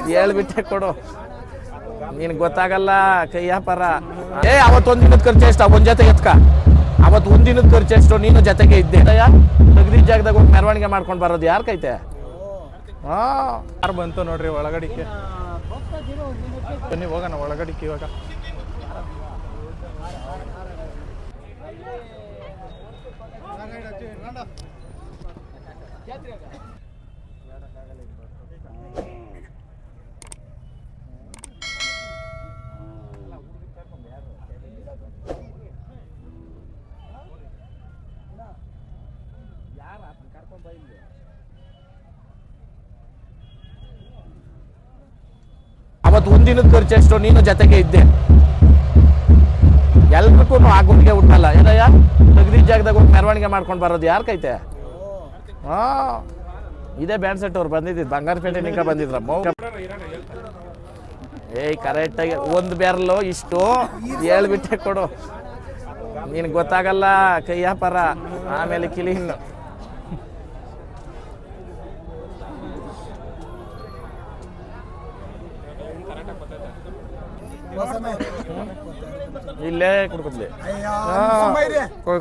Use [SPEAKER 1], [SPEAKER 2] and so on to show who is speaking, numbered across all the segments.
[SPEAKER 1] ಹೇಳ್ಬಿಟ್ಟೆ ಕೊಡು, ನಿನಗೆ ಗೊತ್ತಾಗಲ್ಲ ಕೈ ವ್ಯಾಪಾರ. ಅವತ್ತೊಂದು ದಿನದ ಖರ್ಚು ಎಷ್ಟು? ಒಂದ್ ಜೊತೆಗೆ ಎತ್ಕ. ಅವತ್ತು ಒಂದಿನದ ಖರ್ಚು ಎಷ್ಟು? ನೀನು ಜೊತೆಗೆ ಇದ್ದೆ. ತೆಗ್ದಿದ್ದ ಜಾಗದಾಗ ಹೋಗಿ ಮೆರವಣಿಗೆ ಮಾಡ್ಕೊಂಡು ಬರೋದು ಯಾರು ಕೈತೆ?
[SPEAKER 2] ಯಾರು ಬಂತು ನೋಡ್ರಿ ಒಳಗಡಿಕೆ. ಬನ್ನಿ ಹೋಗೋಣ ಒಳಗಡಿಕೆ ಇವಾಗ.
[SPEAKER 1] ಅವತ್ತು ಒಂದಿನದ ಖರ್ಚು ಎಷ್ಟು? ನೀನು ಜೊತೆಗೆ ಇದ್ದೆ. ಎಲ್ರಿಗೂ ಆಗುಂಟಿಗೆ ಹುಟ್ಟಲ್ಲ ಏನಯ್ಯ? ತೆಗ್ದಿದ್ದ ಜಾಗದಾಗ ಹೋಗಿ ಮೆರವಣಿಗೆ ಮಾಡ್ಕೊಂಡು ಬರೋದು ಯಾರು ಕೈತೆ? ಇದೇ ಬ್ಯಾಂಡ್ ಸೆಟ್ ಅವ್ರು ಬಂದಿದ್ದು, ಬಂಗಾರಪೇಟೆ ನಿಂಕ ಬಂದಿದ್ರ. ಕರೆಕ್ಟಾಗಿ ಒಂದು ಬ್ಯಾರಲ್ಲು ಇಷ್ಟು ಹೇಳ್ಬಿಟ್ಟೆ ಕೊಡು, ನಿನಗೆ ಗೊತ್ತಾಗಲ್ಲ ಕೈ ವ್ಯಾಪಾರ. ಆಮೇಲೆ ಕಿಲಿನ್ ಇಲ್ಲೇ ಕುಡ್ಕುದ್ಲಿ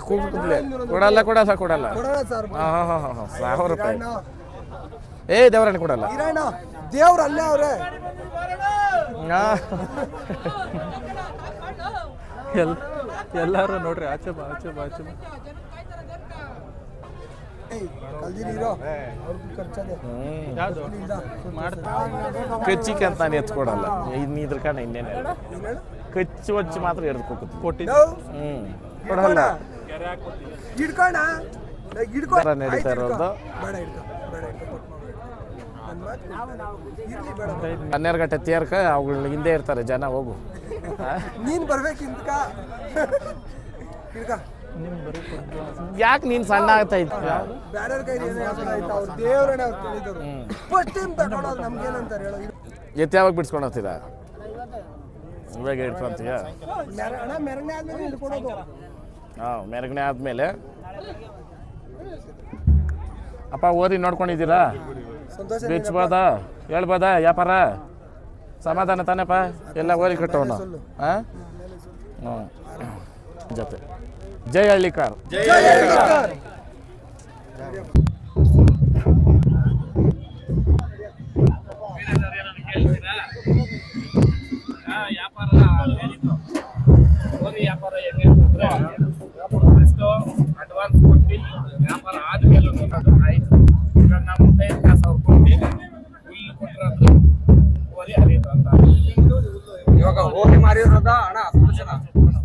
[SPEAKER 1] ಕೂಡ್ಕುದ್ಲಿ ಕೊಡಲ್ಲ ಕೊಡಲ್ಲ ಕೊಡಲ್ಲ. ₹1000 ದೇವರಣ್ಣ ಕೊಡಲ್ಲ.
[SPEAKER 3] ದೇವ್ರ ಅಲ್ಲೇ ಅವ್ರೆ
[SPEAKER 2] ಎಲ್ಲಾರು ನೋಡ್ರಿ ಆಚೆ ಬಾ ಆಚೆ ಬಾ ಆಚೆ ಬಾ.
[SPEAKER 1] ಕಚ್ಚಿಕೆ ಅಂತ ನಾನು ಎತ್ಕೊಡಲ್ಲ. ಇದ್ರ ಕಾರಣ ಇನ್ನೇನೆ ಕಚ್ಚಿ ಹೊಚ್ಚಿ ಮಾತ್ರ ಎಡ್ದು ಕೊಟ್ಟಿದ್ದು. ಕೊಡಲ್ಲ ನಡೀತಾ ಇರೋದು. 12 ಗಂಟೆ ತೇರ್ಕ ಅವುಗಳ ಹಿಂದೆ ಇರ್ತಾರೆ ಜನ. ಹೋಗು
[SPEAKER 3] ನೀನ್ ಬರ್ಬೇಕಿಂತ.
[SPEAKER 1] ಯಾಕೆ ನೀನ್ ಸಣ್ಣ ಆಗ್ತಾ ಇತ್ತು? ಎತ್ತ ಯಾವಾಗ ಬಿಡ್ಸ್ಕೊಂಡು ಹೋಗ್ತೀರಾ? ಇವಾಗ ಇಟ್ಕೊಂತೀಯ? ಮೆರಗಣೆ ಆದ್ಮೇಲೆ ಅಪ್ಪ ಓದಿ ನೋಡ್ಕೊಂಡಿದ್ದೀರಾ? ಬಿಚ್ಚಬೋದ ಹೇಳ್ಬೋದ ವ್ಯಾಪಾರ? ಸಮಾಧಾನ ತಾನೇಪ್ಪ? ಎಲ್ಲ ಓರಿ ಕಟ್ಟೋಣ. ಜೊತೆ ಜೈ ಹಳ್ಳಿಕಾರ್.
[SPEAKER 4] ವ್ಯಾಪಾರ ಹೆಂಗೆ ಅಂತಂದ್ರೆ ಅಡ್ವಾನ್ಸ್ ಕೊಟ್ಟು ವ್ಯಾಪಾರ ಆದ್ಮೇಲೆ ಆಯ್ತು. ಈಗ ನಾವು 5,000 ಕೊಟ್ಟು ಇಲ್ಲಿ ಕೊಟ್ಟರೆ ಓರಿ ಹರಿಯುತ್ತೆ ಅಂತ.
[SPEAKER 3] ಇವಾಗ ಹೋಗಿ ಮಾರಿರೋದ ಅಣ್ಣ
[SPEAKER 4] 6,35,000.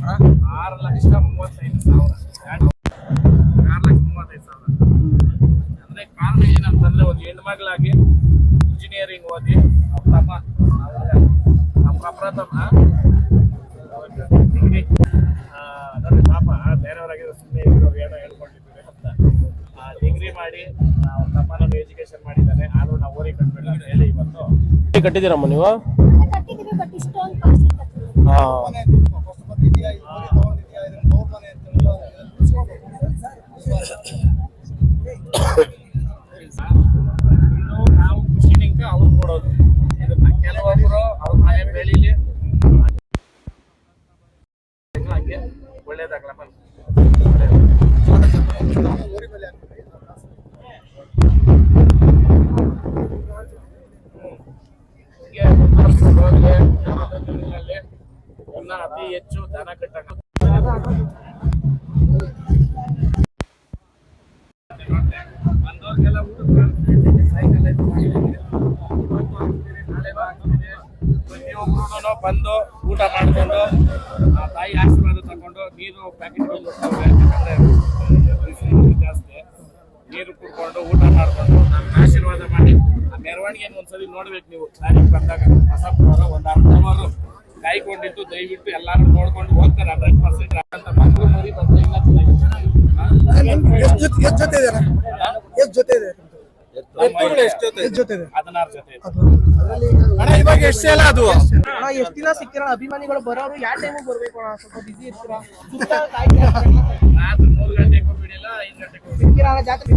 [SPEAKER 4] 6,35,000 ಅಂದ್ರೆ ಕಾರಣ ಏನಂತಂದ್ರೆ ಒಂದು ಹೆಣ್ಮಗಳಾಗಿ ಇಂಜಿನಿಯರಿಂಗ್ ಓದಿ ನಮ್ಮ ಪ್ರಪ್ರಥಮ ಡಿಗ್ರಿ ನೋಡಿ ಪಾಪ ಬೇರೆಯವರಾಗಿರೋ ಸುಮ್ಮನೆ ಏನೋ ಹೇಳ್ಕೊಂಡಿದ್ದೀವಿ ಅಂತ ಡಿಗ್ರಿ ಮಾಡಿ ತಮ್ಮನ ಎಜುಕೇಶನ್ ಮಾಡಿದ್ದಾರೆ. ಆದ್ರೂ ನಾವು ಓರಿ ಕಟ್ಟಬೇಡ ಅಂತ ಹೇಳಿ ಇವತ್ತು
[SPEAKER 1] ಕಟ್ಟಿದ್ದೀರಮ್ಮ ನೀವು?
[SPEAKER 4] ನಾವು ಖುಷಿನಿಂದ ಅವ್ರು ಕೊಡೋದು. ಇದನ್ನ ಕೆಲವೊಬ್ರು ಅವ್ರ ಮನೆ ಬೆಳೀಲಿ ಹಂಗೆ ಒಳ್ಳೇದಾಗ್ಲಪ್ಪ. ಅತಿ ಹೆಚ್ಚು ದನ ಕಟ್ಟಂಗ ಬಂದವ್ರಿಗೆಲ್ಲ ಸೈಕಲ್ ಪ್ರತಿಯೊಬ್ಬರು ಬಂದು ಊಟ ಮಾಡಿಕೊಂಡು ತಾಯಿ ಆಶೀರ್ವಾದ ತಗೊಂಡು ನೀರು ಪ್ಯಾಕೆಟ್ಗಳು ಜಾಸ್ತಿ ನೀರು ಕುಡ್ಕೊಂಡು ಊಟ ಮಾಡಿಕೊಂಡು ನಮ್ಮ ಆಶೀರ್ವಾದ ಮಾಡಿ ಆ ಮೆರವಣಿಗೆಯನ್ನು ಒಂದ್ಸಲಿ ನೋಡ್ಬೇಕು ನೀವು. ತಾರೀಕು ಬಂದಾಗ ಹೊಸಪುರ ಒಂದು ಅರ್ಧವರು ಕಾಯ್ಕೊಂಡಿದ್ದು ದಯವಿಟ್ಟು ಎಲ್ಲಾರು ನೋಡ್ಕೊಂಡು ಹೋಗ್ತಾರೆ. 100% ಅಂತ ಮಕ್ಕಳು ಮರಿ ಬಂದ್ರೆ ಇಲ್ಲ
[SPEAKER 3] ಎಷ್ಟು ದಿನ ಸಿಕ್ಕಿರ ಅಭಿಮಾನಿಗಳು ಬರೋರು ಯಾವ ಟೈಮ್ ಬರ್ಬೇಕು? ಸ್ವಲ್ಪ ಬಿಸಿ ಇರ್ತೀರಾ?
[SPEAKER 4] 3 ಗಂಟೆಗೂ ಬಿಡಿಲ್ಲ 5 ಗಂಟೆಗೂ
[SPEAKER 3] ಸಿಕ್ಕಿರ ಜಾತ್ರೆ